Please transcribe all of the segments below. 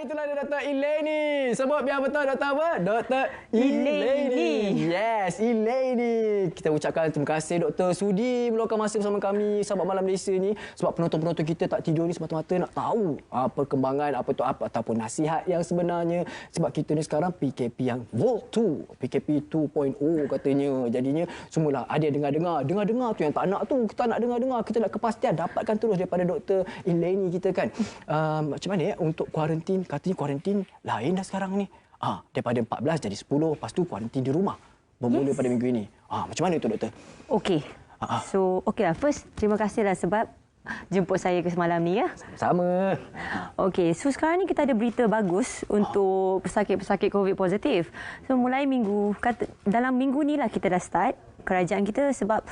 itulah dia Dr. Elaini. Sebut biar betul Dr. apa? Dr. Elaini. Yes, Elaini. Kita ucapkan terima kasih Dr. sudi meluangkan masa bersama kami sahabat Malam Malaysia ni. Sebab penonton-penonton kita tak tidur ni semata-mata nak tahu perkembangan apa tu apa ataupun nasihat yang sebenarnya. Sebab kita ni sekarang PKP yang Volt 2. PKP 2.0 katanya. Jadinya semualah ada yang dengar-dengar tu yang tak nak tu. Kita nak dengar-dengar. Kita nak kepastian dapatkan terus daripada Dr. Elaini kita kan. Macam mana ya untuk kuarantin? Katanya kuarantin lain dah sekarang ni. Daripada 14 jadi 10. Lepas tu kuarantin di rumah. Bermula pada minggu ini. Macam mana itu doktor? Okey. So, okeylah. First, terima kasihlah sebab jemput saya ke semalam ni ya. Sama. Okey, so sekarang ni kita ada berita bagus untuk pesakit-pesakit COVID positif. So mulai dalam minggu ni lah kita dah start kerajaan kita sebab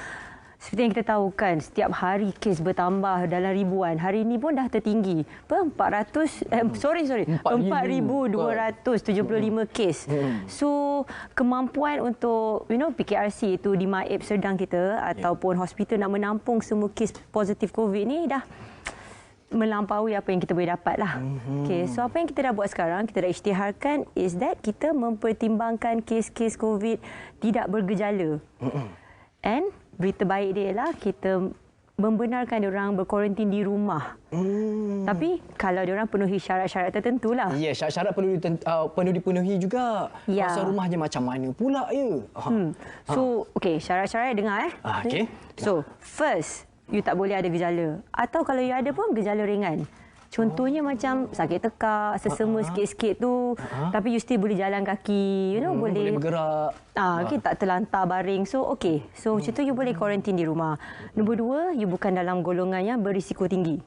seperti yang kita tahu kan, setiap hari kes bertambah dalam ribuan. Hari ini pun dah tertinggi. 4,275 kes. So, kemampuan untuk PKRC itu di Maib Serdang kita ataupun hospital nak menampung semua kes positif COVID ni dah melampaui apa yang kita boleh dapat lah. Okay, so apa yang kita dah buat sekarang, kita dah isytiharkan is that kita mempertimbangkan kes-kes COVID tidak bergejala. And berita baik dia ialah kita membenarkan diorang berkuarantin di rumah. Tapi kalau diorang penuhi syarat-syarat tertentu lah. Ya, syarat-syarat perlu dipenuhi juga. Pasal rumahnya macam mana pula ya? So, okey, syarat-syarat dengar Okey. So, first, you tak boleh ada gejala. Atau kalau you ada pun gejala ringan. Contohnya macam sakit tekak, sesama sikit-sikit tu, tapi you still boleh jalan kaki, boleh bergerak. Okay, tak terlantar baring. So, okey. So, macam tu you boleh kuarantin di rumah. Nombor dua, you bukan dalam golongan yang berisiko tinggi.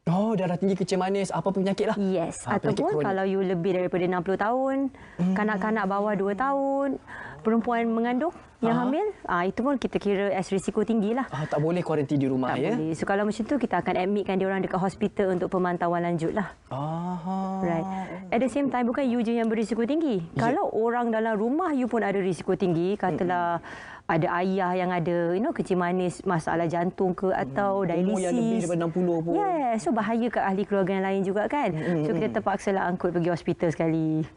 Darah tinggi, kecil manis, apa penyakit lah. Yes. Ataupun kalau you lebih daripada 60 tahun, kanak-kanak bawah 2 tahun, perempuan mengandung yang hamil, itu pun kita kira as risiko tinggi lah. Tak boleh kuarantin di rumah tak ya? Boleh. So kalau macam tu, kita akan admitkan diorang dekat hospital untuk pemantauan lanjut lah. Right. At the same time, bukan you je yang berisiko tinggi. Kalau orang dalam rumah you pun ada risiko tinggi, katalah ada ayah yang ada kecil manis, masalah jantung ke atau dialisis. Umur yang lebih daripada 60 pun. Yeah, so bahaya kat ahli keluarga yang lain juga kan. So kita terpaksalah angkut pergi hospital sekali.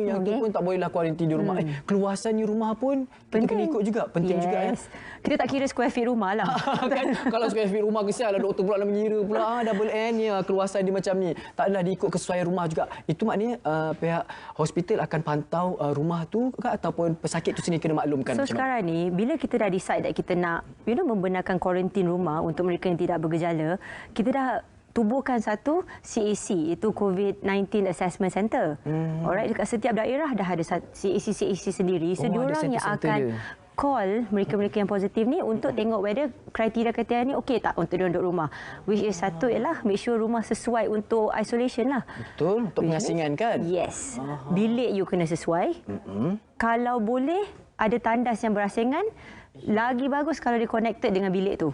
Yang tu pun tak bolehlah kuarantin di rumah. Keluasan di rumah pun kita kena ikut juga. Penting juga ya. Kita tak kira square feet rumah lah. Kan? Kalau square feet rumah kesian lah doktor pula nak mengira pula double N ya keluasan dia macam ni. Taklah diikut kesesuaian rumah juga. Itu maknanya pihak hospital akan pantau rumah tu ke ataupun pesakit tu sendiri kena maklumkan. So sekarang ni bila kita dah decide that kita nak membenarkan kuarantin rumah untuk mereka yang tidak bergejala, kita dah tubuhkan satu CAC, itu COVID-19 Assessment Center. Alright, dekat setiap daerah dah ada CAC sendiri. So diorang yang akan call mereka-mereka yang positif ni untuk tengok whether kriteria-kriteria ni okey tak untuk diorang duduk rumah. Which is satu ialah make sure rumah sesuai untuk isolation lah. Betul, untuk pengasingan kan? Yes. Bilik you kena sesuai. Kalau boleh ada tandas yang berasingan, lagi bagus kalau dia connected dengan bilik tu.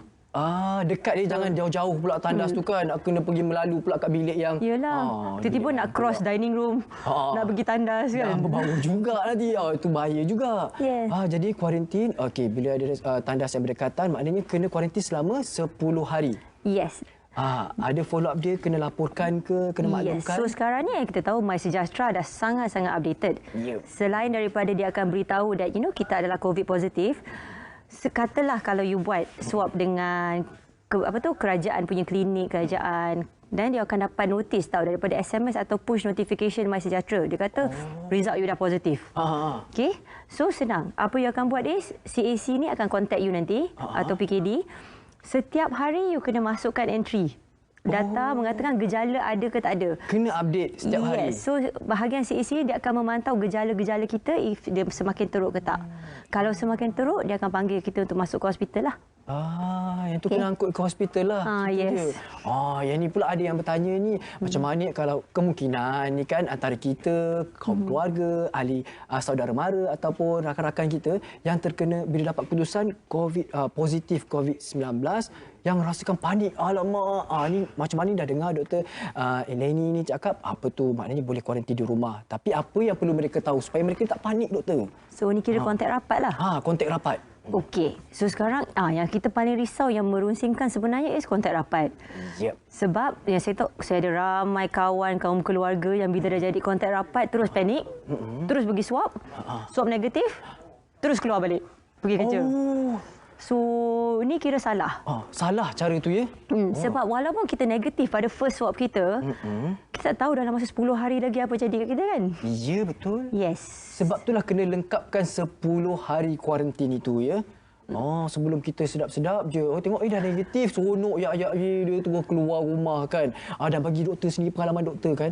Dekat dia, jangan jauh-jauh pula tandas tu kan. Nak kena pergi melalu pula kat bilik yang... Yelah, tiba-tiba nak cross dining room, nak pergi tandas kan. Berbau juga nanti. Itu bahaya juga. Yes. Jadi kuarantin, okey, bila ada tandas yang berdekatan, maknanya kena kuarantin selama 10 hari. Yes. Ada follow up dia, kena laporkan ke, kena maklumkan? So sekarang ni yang kita tahu MySejahtera dah sangat-sangat updated. Selain daripada dia akan beritahu that kita adalah COVID positif, katalah kalau you buat swab dengan kerajaan punya klinik, kerajaan, dan dia akan dapat notis daripada SMS atau push notification MySejahtera. Dia kata result you dah positif. Okay, so senang. Apa you akan buat is CAC ni akan contact you nanti atau PKD. Setiap hari you kena masukkan entry. Data mengatakan gejala ada ke tak ada. Kena update setiap hari. Yes. So bahagian CAC dia akan memantau gejala-gejala kita if dia semakin teruk ke tak. Kalau semakin teruk, dia akan panggil kita untuk masuk ke hospital lah. Yang tu kena angkut ke hospital lah. Yes. Yang ni pula ada yang bertanya ni, macam mana kalau kemungkinan ni kan antara kita, kaum keluarga, ahli saudara mara ataupun rakan-rakan kita yang terkena bila dapat keputusan positif COVID-19 yang rasakan panik. Alamak, ni macam mana dah dengar Dr. Elaini ni cakap, apa tu maknanya boleh kuarantin di rumah. Tapi apa yang perlu mereka tahu supaya mereka tak panik, doktor? So, ni kira kontak rapat lah. Kontak rapat. Okey. So sekarang yang kita paling risau yang merunsingkan sebenarnya is kontak rapat. Yep. Sebab yang saya tahu saya ada ramai kawan kaum keluarga yang bila dah jadi kontak rapat terus panik, terus pergi swab, swab negatif, terus keluar balik pergi kerja. Oh. So ni kira salah. Salah cara tu ya? Sebab walaupun kita negatif pada first swab kita, kita tak tahu dalam masa 10 hari lagi apa jadi kat kita kan? Ya, betul. Yes. Sebab itulah kena lengkapkan 10 hari kuarantin itu ya. Sebelum kita sedap-sedap je. Tengok dah negatif, seronok ya dia terus keluar rumah kan. Dan bagi doktor sendiri, pengalaman doktor kan.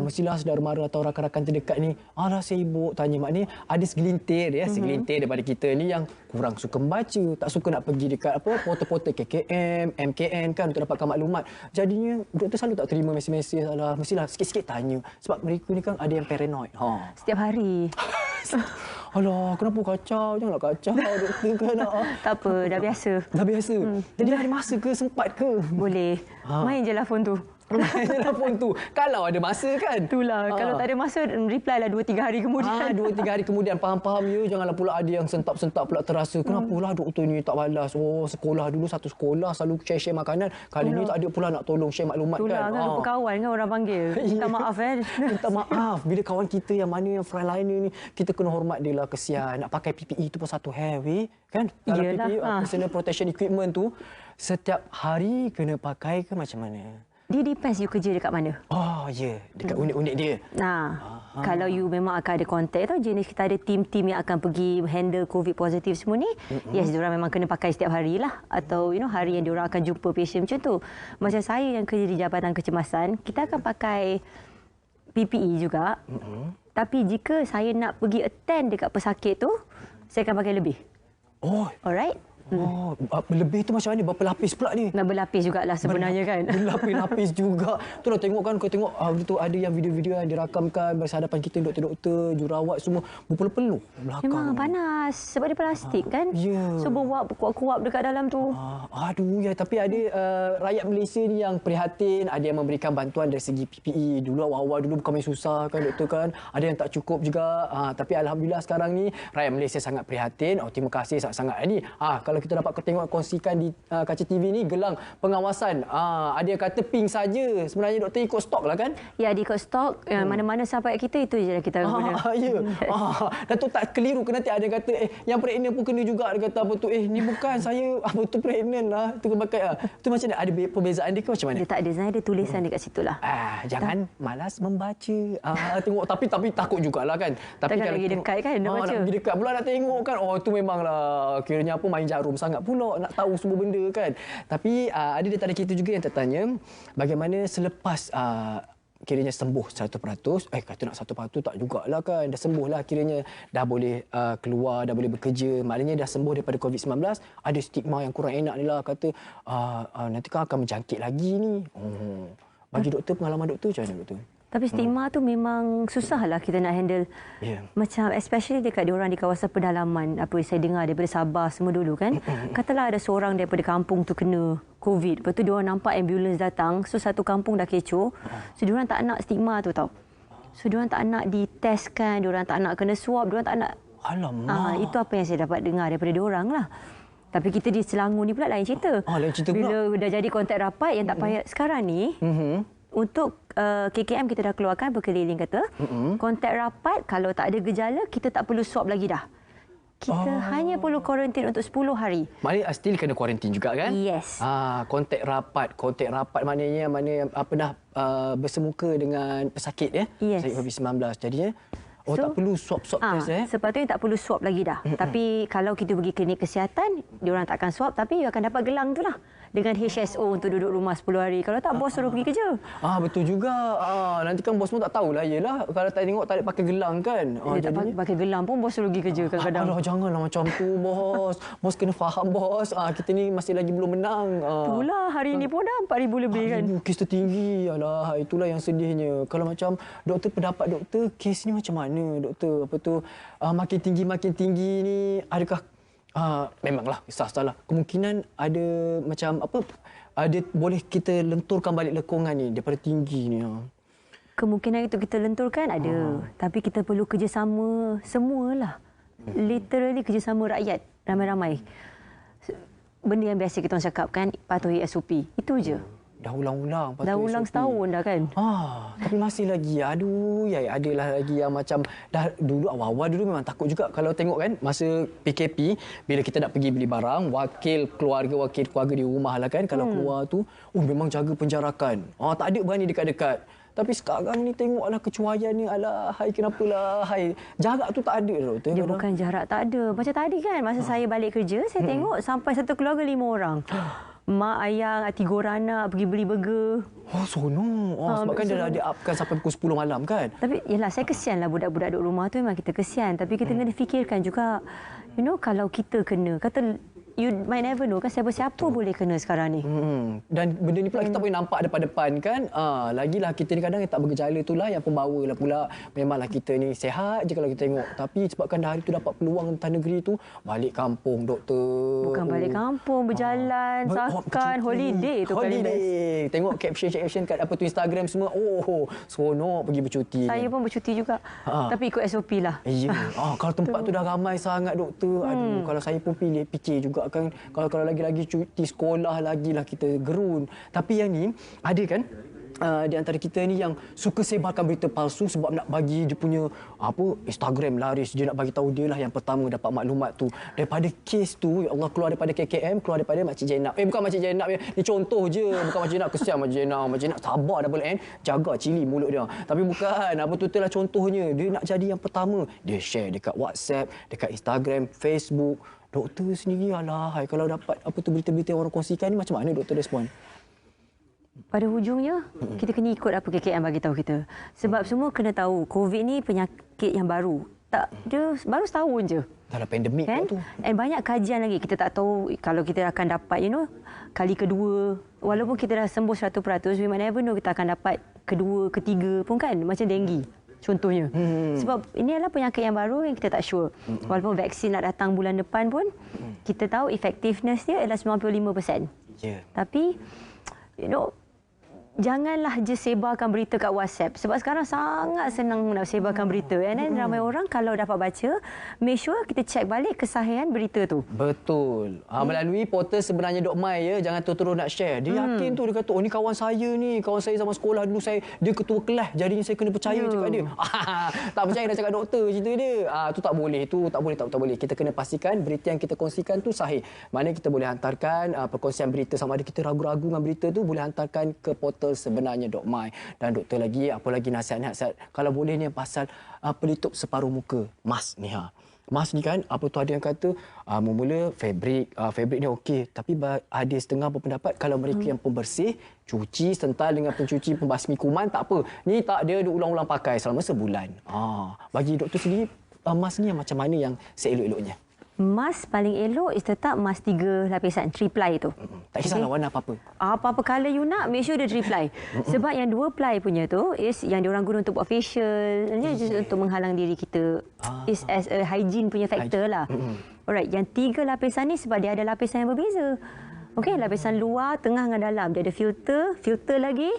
Mestilah saudara mara atau rakan-rakan terdekat ni, dah sibuk tanya. Maknanya ada segelintir ya, segelintir daripada kita ni yang kurang suka membaca, tak suka nak pergi dekat portal-portal KKM, MKN kan untuk dapatkan maklumat. Jadinya doktor selalu tak terima mesej-mesej salah. Mestilah sikit-sikit tanya. Sebab mereka ni kan ada yang paranoid. Setiap hari. Alah, kenapa kacau? Janganlah kacau doktor kan. Tak apa, dah biasa. Dah biasa. Jadi ada masa ke, sempat ke? Boleh. Main je lah phone tu. Main je lah phone tu. Kalau ada masa kan? Itulah. Kalau tak ada masa, reply lah 2-3 hari kemudian. 2-3 hari kemudian. Faham-faham ya. Janganlah pula ada yang sentap-sentap pula terasa. Kenapalah doktor ni tak balas? Sekolah dulu, satu sekolah selalu share-share makanan. Kali ni tak ada pula nak tolong share maklumat kan? Itulah kan, lupa kawan kan orang panggil. Minta maaf kan? Minta maaf. Bila kawan kita yang mana yang frontliner ni, kita kena hormat dia lah, kesian. Nak pakai PPE tu pun satu heavy kan? Dalam PPE, personal protection equipment tu, setiap hari kena pakai ke macam mana? Dia depends you kerja dekat mana. Ya. Dekat unit-unit dia. Kalau you memang akan ada kontak tu, jenis kita ada tim-tim yang akan pergi handle COVID positif semua ni, yes, diorang memang kena pakai setiap hari lah. Atau hari yang diorang akan jumpa patient macam tu. Macam saya yang kerja di Jabatan Kecemasan, kita akan pakai PPE juga. Tapi jika saya nak pergi attend dekat pesakit tu, saya akan pakai lebih. Alright? Lebih tu macam mana? Berapa lapis pula ni? Nak berlapis jugalah sebenarnya kan. Berlapis-lapis juga. Itulah tengok kan, kau tengok tu ada yang video-video yang dirakamkan berhadapan kita doktor-doktor, jurawat semua berpeluh-peluh belakang. Memang panas sebab dia plastik kan. So berwap kuap-kuap dekat dalam tu. Tapi ada rakyat Malaysia ni yang prihatin, ada yang memberikan bantuan dari segi PPE. Dulu awal-awal dulu bukan main susah kan doktor kan. Ada yang tak cukup juga. Tapi alhamdulillah sekarang ni rakyat Malaysia sangat prihatin. Terima kasih sangat-sangat. Ini kalau kita dapat tengok kongsikan di kaca TV ni gelang pengawasan. Ada yang kata pink saja. Sebenarnya doktor ikut stok lah kan? Ya, dia ikut stok. Mana-mana sampai kita itu je kita guna. Datuk tak keliru ke nanti ada yang kata yang pregnant pun kena juga. Dia kata apa tu, ni bukan saya tu pregnant lah. Tu pakai tu macam mana? Ada perbezaan dia ke macam mana? Dia tak ada, ada tulisan dekat situ lah. Jangan malas membaca. Tengok tapi takut jugalah kan. Tapi kalau pergi dekat kan nak baca. Nak pergi dekat pula nak tengok kan. Tu memanglah kiranya apa main jarum sangat pula nak tahu semua benda kan. Tapi ada di antara kita juga yang tertanya bagaimana selepas kiranya sembuh 100%, kata nak 100% tak jugalah kan. Dah sembuh lah kiranya, dah boleh keluar, dah boleh bekerja, maknanya dah sembuh daripada COVID-19, ada stigma yang kurang enak ni lah, kata nanti kan akan menjangkit lagi ni. Bagi doktor, pengalaman doktor macam mana doktor? Tapi stigma tu memang susahlah kita nak handle. Macam especially dekat diorang di kawasan pedalaman. Apa saya dengar daripada Sabah semua dulu kan. Katalah ada seorang daripada kampung tu kena COVID. Lepas tu diorang nampak ambulans datang. So satu kampung dah kecoh. So diorang tak nak stigma tu tau. So diorang tak nak ditestkan. Diorang tak nak kena swab. Diorang tak nak. Alamak. Itu apa yang saya dapat dengar daripada diorang lah. Tapi kita di Selangor ni pula lain cerita. Lain cerita pula. Bila dah jadi kontak rapat yang tak payah. Sekarang ni. Untuk KKM kita dah keluarkan berkeliling kata, kontak rapat kalau tak ada gejala kita tak perlu swab lagi dah. Kita hanya perlu kuarantin untuk 10 hari. Maknanya still kena kuarantin juga kan? Yes. Kontak rapat maknanya mana yang pernah bersemuka dengan pesakit ya? Yes. COVID-19. Jadinya tak perlu swab-swab test Sepatutnya tak perlu swab lagi dah. Tapi kalau kita pergi klinik kesihatan, diorang tak akan swab tapi you akan dapat gelang tu lah. Dengan HSO untuk duduk rumah 10 hari. Kalau tak, bos suruh pergi kerja. Betul juga. Nanti kan bos pun tak tahulah. Yelah, kalau tak tengok tak ada pakai gelang kan. Dia tak pakai gelang pun bos suruh pergi kerja kadang-kadang. Janganlah macam tu, bos. Bos kena faham, bos. Kita ni masih lagi belum menang. Itulah, hari ni pun dah 4,000 lebih kan. 4,000 kes tertinggi. Alah, itulah yang sedihnya. Kalau macam doktor, pendapat doktor, kes ni macam mana, doktor? Apa tu, makin tinggi ni, adakah memanglah salah. Kemungkinan ada macam apa? Ada boleh kita lenturkan balik lekongan ni daripada tinggi ni. Kemungkinan itu kita lenturkan ada. Tapi kita perlu kerjasama semualah. Literally kerjasama rakyat. ramai-ramai. Benda yang biasa kita orang cakap kan, patuhi SOP. Itu je. Dah ulang-ulang. Dah ulang setahun dah kan. Tapi masih lagi. Aduh, ya adalah lagi yang macam dah dulu awal-awal dulu memang takut juga kalau tengok kan masa PKP bila kita nak pergi beli barang, wakil keluarga di rumah lah kan kalau keluar tu, memang jaga penjarakan. Tak ada berani dekat-dekat. Tapi sekarang ni tengoklah kecuaian ni, alah, hai kenapalah, hai. Jarak tu tak ada, doktor. Dia bukan jarak tak ada. Macam tadi kan, masa saya balik kerja, saya tengok sampai satu keluarga 5 orang. Mak, ayah, 3 orang anak pergi beli burger. Seronok. Sebab kan dia dah di-upkan sampai pukul 10 malam kan. Tapi yelah, saya kesianlah budak-budak duduk rumah tu, memang kita kesian. Tapi kita kena fikirkan juga, kalau kita kena, kata you might never know kan siapa-siapa boleh kena sekarang ni. Dan benda ni pula kita tak boleh nampak depan-depan kan. Lagilah kita ni kadang yang tak bergejala itulah yang pembawa lah pula. Memanglah kita ni sihat je kalau kita tengok. Tapi sebabkan dah hari tu dapat peluang entah negeri tu, balik kampung, doktor. Bukan balik kampung, berjalan, sakan, holiday tu paling best. Tengok caption kat apa tu Instagram semua. Seronok pergi bercuti. Saya pun bercuti juga. Tapi ikut SOP lah. Ya. Kalau tempat tu dah ramai sangat, doktor. Aduh, kalau saya pun fikir juga kan, kalau lagi-lagi cuti sekolah lagilah kita gerun. Tapi yang ni ada kan di antara kita ni yang suka sebarkan berita palsu sebab nak bagi dia punya Instagram laris. Dia nak bagi tahu dia lah yang pertama dapat maklumat tu. Daripada kes tu, ya Allah, keluar daripada KKM, keluar daripada Makcik Jenab. Bukan Makcik Jenab ya. Ni contoh je. Bukan Makcik Jenab, kesian Makcik Jenab. Makcik Jenab sabar double N, jaga cili mulut dia. Tapi bukan, tu lah contohnya. Dia nak jadi yang pertama. Dia share dekat WhatsApp, dekat Instagram, Facebook. Doktor sendiri, alahai, kalau dapat berita-berita yang orang kongsikan ni, macam mana doktor respon? Pada hujungnya, kita kena ikut apa KKM bagi tahu kita. Sebab semua kena tahu, COVID ni penyakit yang baru. Dia baru setahun je. Dalam pandemik kan? Tu. Dan banyak kajian lagi. Kita tak tahu kalau kita akan dapat, kali kedua. Walaupun kita dah sembuh 100%, we might never know kita akan dapat kedua, ketiga pun kan. Macam denggi. Contohnya. Sebab ini adalah penyakit yang baru yang kita tak sure. Walaupun vaksin nak datang bulan depan pun, kita tahu effectiveness dia adalah 95%. Tapi, janganlah je sebarkan berita kat WhatsApp. Sebab sekarang sangat senang nak sebarkan berita. Dan ramai orang kalau dapat baca, make sure kita check balik kesahihan berita tu. Betul. Melalui portal sebenarnya .my ya, jangan terus nak share. Dia yakin tu, dia kata, ni kawan saya ni, kawan saya zaman sekolah dulu, dia ketua kelas, jadinya saya kena percaya cakap dia. Tak percaya dah cakap doktor cerita dia. Tu tak boleh, tak boleh. Kita kena pastikan berita yang kita kongsikan tu sahih. Mana kita boleh hantarkan perkongsian berita, sama ada kita ragu-ragu dengan berita tu, boleh hantarkan ke portal sebenarnya .my. Dan doktor lagi, apa lagi nasihat-nasihat kalau boleh ni pasal pelitup separuh muka, mask ni mask ni kan, ada yang kata mula fabrik ni okey, tapi ada setengah berpendapat kalau mereka yang pembersih cuci sental dengan pencuci pembasmi kuman tak apa, ni tak dia ulang-ulang pakai selama sebulan. Bagi doktor sendiri, mask ni yang macam mana yang seelok-eloknya? Mask paling elok is tetap mask 3 lapisan, 3 ply tu. Tak kisahlah warna apa-apa. Apa-apa colour you nak, make sure dia 3 ply. Sebab yang 2 ply punya tu is yang diorang guna untuk buat facial, untuk menghalang diri kita. Is as a hygiene punya factor lah. Alright, yang 3 lapisan ni sebab dia ada lapisan yang berbeza. Okey, lapisan luar, tengah dengan dalam. Dia ada filter lagi.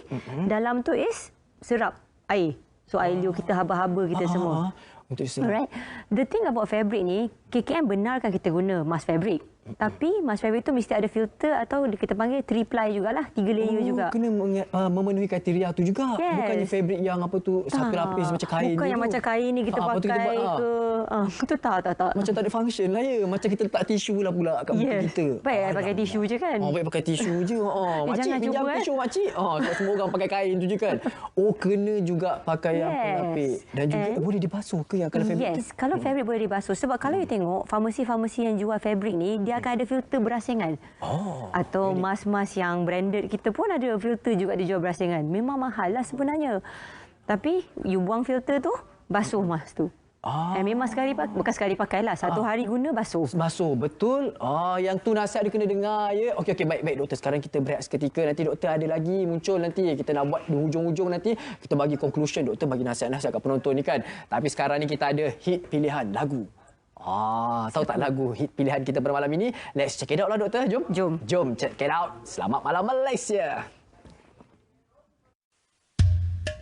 Dalam tu is serap air. So air liur kita, haba-haba kita semua. Alright. The thing about fabric ni, KKM benarkan kita guna mask fabric. Tapi mask fabric tu mesti ada filter atau kita panggil 3 ply jugalah, 3 layer juga. Kena memenuhi kriteria tu juga. Bukannya fabric yang satu lapis macam kain. Bukan yang macam kain ni kita pakai ke. Itu tak. Macam tak ada function lah ya. Macam kita letak tisu lah pula kat muka kita. Baik pakai tisu je kan. Baik pakai tisu je. Makcik pinjam tisu makcik. Semua orang pakai kain tu je kan. Kena juga pakai yang pelapis. Dan juga boleh dibasuh ke yang kalau fabric tu? Yes, kalau fabric boleh dibasuh. Sebab kalau you tengok farmasi-farmasi yang jual fabric ni, dia akan ada filter berasingan. Atau mask-mask yang branded kita pun ada filter juga dijual berasingan. Memang mahal lah sebenarnya. Tapi you buang filter tu, basuh mask tu. Memang bukan sekali pakai lah. Satu hari guna, basuh. Basuh, betul. Yang tu nasihat dia kena dengar ya. Okey, baik doktor. Sekarang kita berehat seketika. Nanti doktor ada lagi muncul nanti. Kita nak buat di hujung-hujung nanti. Kita bagi conclusion. Doktor bagi nasihat-nasihat kat penonton ni kan. Tapi sekarang ni kita ada hit pilihan lagu. Tahu tak lagu hit pilihan kita pada malam ini? Let's check it out lah doktor. Jom check it out. Selamat malam Malaysia.